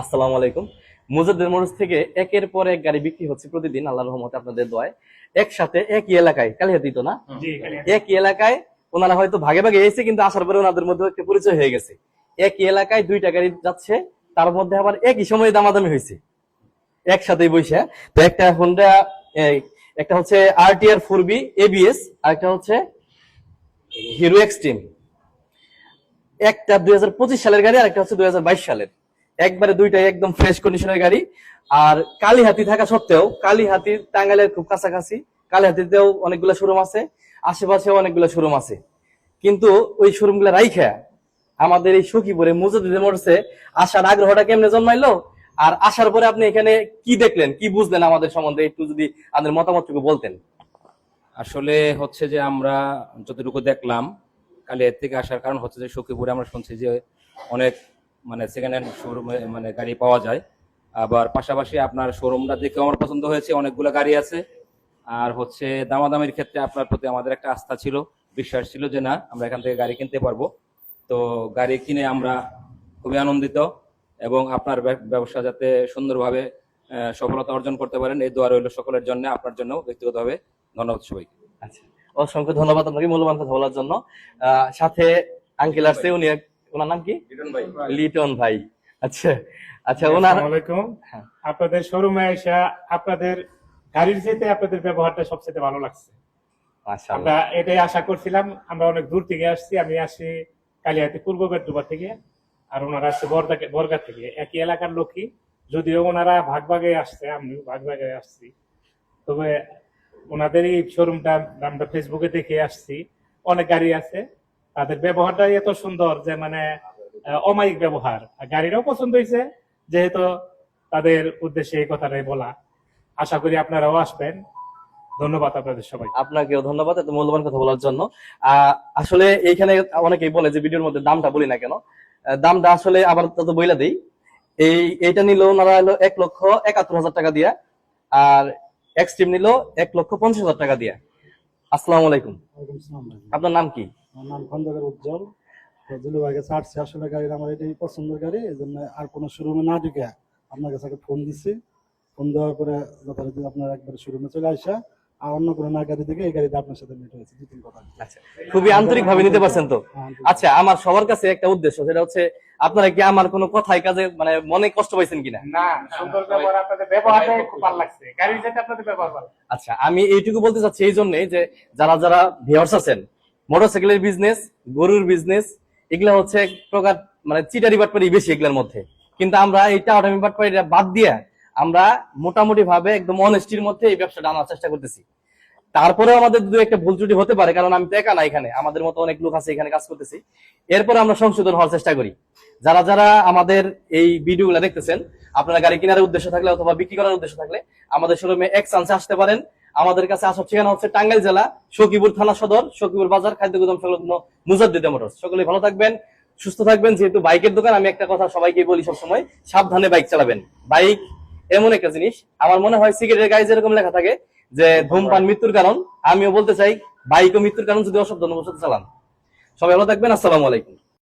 আসসালামু আলাইকুম। মুজাদ্দেদ মোটরস থেকে একের পর এক গাড়ি বিক্রি হচ্ছে প্রতিদিন আল্লাহর রহমতে, আপনাদের দোয়ায়। একসাথে একই এলাকায়, কালিহাতি তো না, একই এলাকায় ওনারা হয়তো ভাগে ভাগে এসেছে, কিন্তু আসার পরে ওনাদের মধ্যে একটা পরিচয় হয়ে গেছে। একই এলাকায় দুইটা গাড়ি যাচ্ছে, তার মধ্যে আবার একই সময়ে দামাদামি হয়েছে একসাথেই বসে। তো একটা হোন্ডা, একটা হচ্ছে আরটিআর 4B এবিএস, আর একটা হচ্ছে হিরো এক্সট্রিম। একটা 2025 সালের গাড়ি আর একটা হচ্ছে 2022 সালের। একবারে দুইটাই একদম ফ্রেশ কন্ডিশনের গাড়ি। আর কালীহাতি থাকা সত্ত্বেও, কালীহাতি টাঙ্গাইলের খুব কাছাকাছি, কালীহাতিতেও অনেকগুলো শোরুম আছে, আশেপাশেও অনেকগুলো শোরুম আছে, কিন্তু ওই শোরুম গুলা রাইখা আমাদের এই সখীপুরে মুজাদ্দেদ মোটরসে আসার আগ্রহটা কেমনে জন্মাইলো, আর আসার পরে আপনি এখানে কি দেখলেন, কি বুঝলেন আমাদের সম্বন্ধে একটু যদি আমাদের মতামতটুকু বলতেন। আসলে হচ্ছে যে আমরা যতটুকু দেখলাম, কালিয়ার থেকে আসার কারণ হচ্ছে যে সখীপুরে আমরা শুনছি যে অনেক সেকেন্ড হ্যান্ড শোরুমে গাড়ি পাওয়া যায়। আবার পাশাপাশি আপনার শোরুমটা দেখে আমার পছন্দ হয়েছে, অনেকগুলো গাড়ি আছে। আর হচ্ছে দামাদামির ক্ষেত্রে আপনার প্রতি আমাদের একটা আস্থা ছিল, বিশ্বাস ছিল যে না, আমরা এখান থেকে গাড়ি কিনতে পারবো। তো গাড়ি কিনে আমরা খুবই আনন্দিত, এবং আপনার ব্যবসা যাতে সুন্দরভাবে সফলতা অর্জন করতে পারেন, এই দোয়া রইল সকলের জন্য, আপনার জন্য ব্যক্তিগতভাবে। ধন্যবাদ সবাইকে। আচ্ছা, অসংখ্য ধন্যবাদ আপনাকে মূল্যবান কথা বলার জন্য। সাথে আঙ্কেল আসছে, উনি ওনার নাম কি? লিটন ভাই। লিটন ভাই। আচ্ছা আচ্ছা, ওনার আসসালামাইকুম। আপনাদের শোরুমে এসে আপনাদের গাড়ির চাইতে আপনাদের ব্যবহারটা সবচেয়ে ভালো লাগছে। আমরা এটাই আশা করছিলাম। আমরা অনেক দূর থেকে আসছি, আমি আসি কালিহাতি পূর্ব বেডুবা থেকে, আর ওনারা আসছে বরগা থেকে, একই এলাকার লোকই, যদিও ওনারা ভাগ ভাগে আসছে, আমিও ভাগ ভাগে আসছি। তবে ওনাদের এই শোরুমটা আমরা ফেসবুকে দেখে আসছি, অনেক গাড়ি আছে, তাদের ব্যবহারটা এত সুন্দর যে অমায়িক ব্যবহার। গাড়িটাও পছন্দ হয়েছে, যেহেতু তাদের উদ্দেশ্যে এই কথাটাই বলা। আশা করি আপনারাও আসবেন। ধন্যবাদ আপনাদের সবাই। আপনাকেও ধন্যবাদ এত মূল্যবান কথা বলার জন্য। আসলে এইখানে অনেকেই বলে যে ভিডিওর মধ্যে দামটা বলি না কেন, দামটা আসলে আবার তত বইলা দেই। এইটা নিল ওনারা হলো 1,71,000 টাকা দিয়া, আর এক্সট্রিম নিল 1,50,000 টাকা দিয়া। আসসালামু আলাইকুম, আপনার নাম কি? আমার নাম খন্দকার উজ্জ্বল। জুলুভাইকে ছাড়ছি, আসলে গাড়ির আমার এটাই পছন্দের গাড়ি, এই জন্য আর কোনো শোরুমে না ঢুকে আপনার কাছে ফোন দিচ্ছি। ফোন দেওয়ার পরে যথারীতি আপনার একবার শোরুমে চলে আসা, আর অন্য কোনো না গাড়ি থেকে এই গাড়িতে আপনার সাথে মিট হয়েছে 2-3 কথা। আচ্ছা, খুবই আন্তরিক ভাবে নিতে পারছেন তো। আচ্ছা, আমার সবার কাছে একটা উদ্দেশ্য, সেটা হচ্ছে আপনারা কি আমার কোনো কথাই কাজে মনে কষ্ট পাইছেন কিনা? না, সুন্দর ব্যবহার, আপনাদের ব্যবহারটাই খুব ভালো লাগছে, গাড়ির সাথে আপনাদের ব্যবহার ভালো। আচ্ছা, আমি এইটুকু বলতে চাচ্ছি এই জন্যই যে যারা যারা ভিউয়ার্স আছেন, মোটরসাইকেলের বিজনেস, গরুর বিজনেস, এগুলা হচ্ছে এক প্রকার চিটারি বাটপারি বেশি এগুলোর মধ্যে, কিন্তু আমরা এইটা অটামি বাটপারিটা বাদ দিয়ে আমরা মোটামুটি ভাবে একদম অনেস্টির মধ্যে এই ব্যবসাটা আনার চেষ্টা করতেছি। তারপরেও আমাদের দু একটা ভুল ত্রুটি হতে পারে, কারণ আমি তো একা না, এখানে আমাদের মতো অনেক লোক আছে এখানে কাজ করতেছি। এরপরে আমরা সংশোধন হওয়ার চেষ্টা করি। যারা যারা আমাদের এই ভিডিওগুলো দেখতেছেন, আপনারা গাড়ি কেনার উদ্দেশ্য থাকলে অথবা বিক্রি করার উদ্দেশ্য থাকলে আমাদের শোরুমে এক চান্সে আসতে পারেন। আমাদের কাছে আসার ঠিকানা হচ্ছে টাঙ্গাইল জেলা সখীপুর থানা সদর, সখীপুর বাজার, খাদ্য গুদাম সংলগ্ন মুজাদ্দেদ মোটরস। সকলে ভালো থাকবেন, সুস্থ থাকবেন। যেহেতু বাইকের দোকান, আমি একটা কথা সবাইকে বলি সবসময়, সাবধানে বাইক চালাবেন। বাইক এমন একটা জিনিস, আমার মনে হয় সিগারেটের গায়ে যেরকম লেখা থাকে যে ধূমপান মৃত্যুর কারণ, আমিও বলতে চাই বাইকও মৃত্যুর কারণ যদি অসাবধানতার সাথে চালান। সবাই ভালো থাকবেন, আসসালামু আলাইকুম।